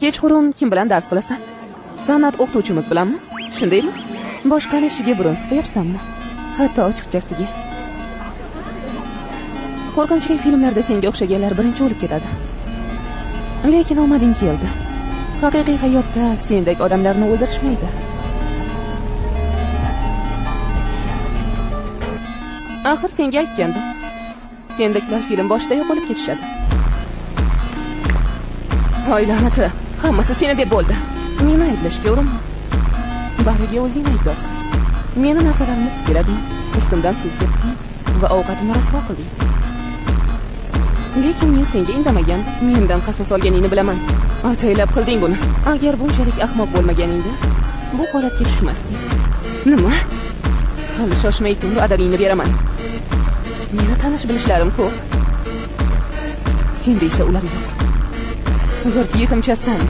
Kechqurun kim bilan dars qilasan? San'at o'qituvchimiz bilanmi? Shundaymi? Boshqani ishiga burun suqyapsanmi? Hatto ochiqchasiga. Qo'rqinchli filmlarda senga o'xshaganlar birinchi o'lib ketadi. Lekin omading keldi. Haqiqiy hayotda sendek odamlarni o'ldirishmaydi. Axir senga aytgandim. Sendeklar film boshida yo'qolib ketishadi. Voy la'nati, hammasi seni deb bo'ldi. Meni ayblashga urinma. Bariga o'zing aybdorsan. Meni narsalarimni tiklading, ustimdan suv sepding va ovqatimni rasvo qilding. Lekin men senga indamagandim. Mendan qasos olganingni bilaman. Ataylab qilding buni. Agar bunchalik ahmoq bo'lmaganingda, bu holatga tushmasding. Nima? Hali shoshmay tur, adabingni beraman. Meni tanish bilishlarim ko'p. Senda esa ular yo'q. G'irt yetimchasan.